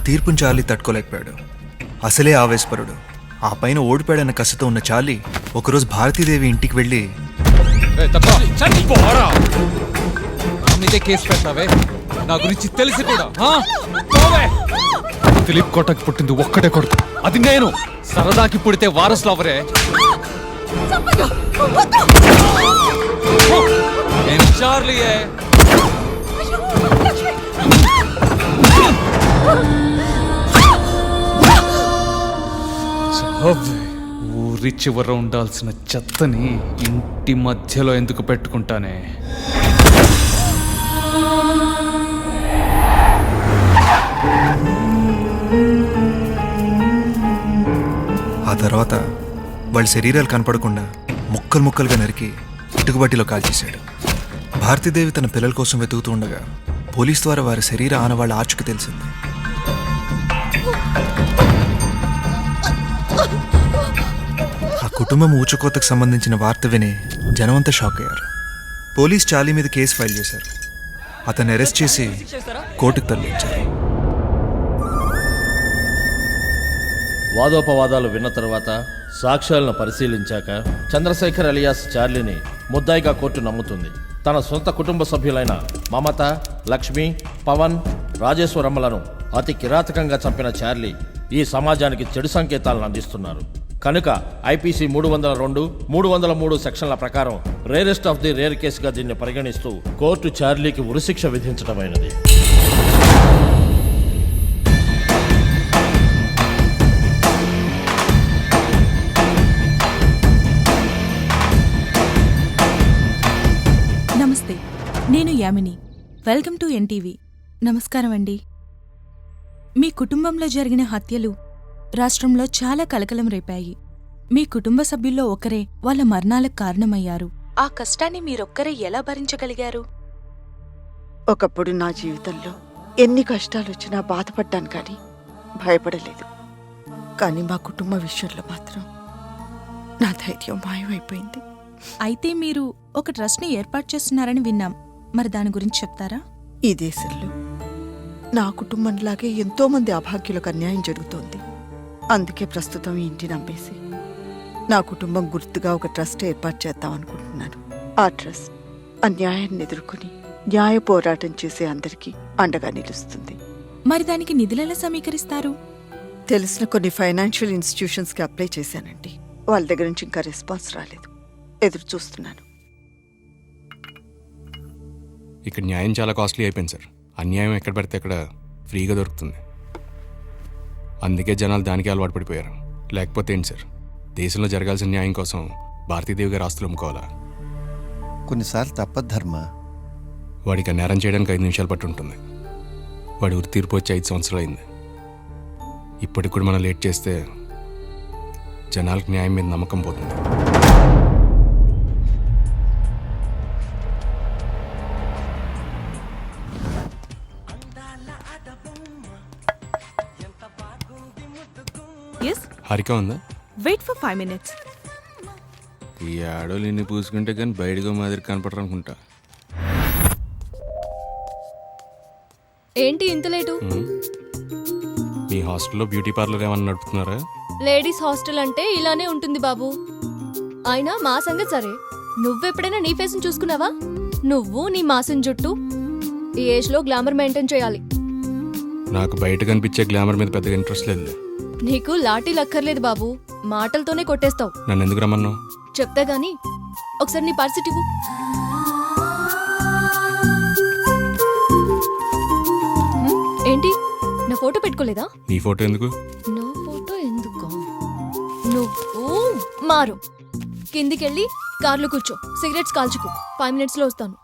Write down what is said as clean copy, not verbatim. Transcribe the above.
తీర్పుని చార్లీ తట్టుకోలేకపోయాడు. అసలే ఆవేశపరుడు. ఆ పైన ఓడిపోయాడన్న కసితో ఉన్న చార్లీ ఒకరోజు భారతీదేవి ఇంటికి వెళ్ళి, కేసు పెట్టావే, నా గురించి తెలిసి కూడా దిలీప్ కోటకి పుట్టింది ఒక్కటే కొడుకు, అది నేను. సరదాకి పుడితే వారసులు అవరే. నేను చార్లీయే. ఊరి చివర ఉండాల్సిన చెత్తని ఇంటి మధ్యలో ఎందుకు పెట్టుకుంటానే? ఆ తర్వాత వాళ్ళ శరీరాలు కనపడకుండా ముక్కలు ముక్కలుగా నరికి ఇటుకుబట్టిలో కాల్చేశాడు. భారతీదేవి తన పిల్లల కోసం వెతుకుతూ ఉండగా పోలీస్ ద్వారా వారి శరీర ఆనవాళ్ళ ఆచూకీ తెలిసింది. ఆ కుటుంబం ఊచుకోతకు సంబంధించిన వార్త విని జనమంతా షాక్ అయ్యారు. పోలీస్ చార్లీ మీద కేసు ఫైల్ చేశారు. అతన్ని అరెస్ట్ చేసి కోర్టుకు తరలించారు. వాదోపవాదాలు విన్న తర్వాత సాక్ష్యాలను పరిశీలించాక చంద్రశేఖర్ అలియాస్ చార్లీని ముద్దాయిగా కోర్టు నమ్ముతుంది. తన సొంత కుటుంబ సభ్యులైన మమత, లక్ష్మి, పవన్, రాజేశ్వరమ్మలను అతి కిరాతకంగా చంపిన చార్లీ ఈ సమాజానికి చెడు సంకేతాలను అందిస్తున్నారు. కనుక ఐపీసీ 302, 303 సెక్షన్ల ప్రకారం రేరెస్ట్ ఆఫ్ ది రేర్ కేసుగా దీన్ని పరిగణిస్తూ కోర్టు చార్లీకి ఉరిశిక్ష విధించడమైనది. నమస్తే, నేను యామిని. Welcome to NTV. నమస్కారం అండి. మీ కుటుంబంలో జరిగిన హత్యలు రాష్ట్రంలో చాలా కలకలం రేపాయి. మీ కుటుంబ సభ్యుల్లో ఒకరే వాళ్ళ మరణాలకు కారణమయ్యారు. ఆ కష్టాన్ని మీరొక్కరే ఎలా భరించగలిగారు? ఒకప్పుడు నా జీవితంలో ఎన్ని కష్టాలొచ్చినా బాధపడ్డాను, కానీ భయపడలేదు. కానీ మా కుటుంబ విషయంలో మాత్రం నా ధైర్యం మాయమైపోయింది. అయితే మీరు ఒక ట్రస్ట్ని ఏర్పాటు చేస్తున్నారని విన్నాం. మరి దాని గురించి చెప్తారా? ఈ దేశంలో నా కుటుంబంలాగే ఎంతో మంది అభాగ్యులకు అన్యాయం జరుగుతోంది. అందుకే ప్రస్తుతం ఈ ఇంటిని అమ్మేసి నా కుటుంబం గుర్తుగా ఒక ట్రస్ట్ ఏర్పాటు చేద్దాం అనుకుంటున్నాను. ఆ ట్రస్ట్ అన్యాయాన్ని ఎదుర్కొని న్యాయ పోరాటం చేసే అందరికీ అండగా నిలుస్తుంది. మరి దానికి నిధులెలా సమీకరిస్తారు? తెలిసిన కొన్ని ఫైనాన్షియల్ ఇన్స్టిట్యూషన్స్కి అప్లై చేశానండి. వాళ్ళ దగ్గర నుంచి ఇంకా రెస్పాన్స్ రాలేదు. ఎదురు చూస్తున్నాను. ఇక్కడ న్యాయం చాలా కాస్ట్లీ అయిపోయింది సార్. అన్యాయం ఎక్కడ పడితే అక్కడ ఫ్రీగా దొరుకుతుంది. అందుకే జనాలు దానికి అలవాటు పడిపోయారు. లేకపోతే ఏంటి సార్, దేశంలో జరగాల్సిన న్యాయం కోసం భారతీదేవి గారి ఆస్తులు అమ్ముకోవాలా? కొన్నిసార్లు తప్పదు ధర్మ. వాడికి ఆ నేరం చేయడానికి 5 నిమిషాలు పట్టి ఉంటుంది. వాడి ఉరి తీర్పు వచ్చి 5 సంవత్సరాలు అయింది. ఇప్పటికి కూడా మనం లేట్ చేస్తే జనాలకు న్యాయం మీద నమ్మకం పోతుంది. హరిక ఉందా? Wait for 5 minutes. ఈ ఆడోళ్ళు ఇన్ని పూసుకుంటే కానీ బయటగా మాదిరి కనపడరు అనుకుంటా. ఏంటి ఇంత లేటు? మీ హాస్టల్లో బ్యూటీ పార్లర్ ఏమన్నా నడుపుతున్నారా? లేడీస్ హాస్టల్ అంటే ఇలానే ఉంటుంది బాబు. అయినా మా సంగతి సరే, నువ్వెప్పుడైనా నీ ఫేస్ చూసుకున్నావా? నువ్వు నీ మాసం జుట్టు ఈ ఏజ్ లో గ్లామర్ మెయింటైన్ చేయాలి. నాకు బయట కనిపించే గ్లామర్ మీద పెద్దగా ఇంట్రెస్ట్ లేదు. నీకు లాఠీలు అక్కర్లేదు బాబు, మాటలతోనే కొట్టేస్తావు. నన్ను ఎందుకు రమ్మన్నావు? చెప్తా గాని ఒకసారి నీ పర్సిట్ ఇవ్వు. ఏంటి, నా ఫోటో పెట్టుకోలేదా? నీ ఫోటో ఎందుకు? నా ఫోటో ఎందుకు? నువ్వు మారు, కిందికెళ్ళి కార్లో కూర్చో, సిగరెట్స్ కాల్చుకో. 5 minutes లో వస్తాను.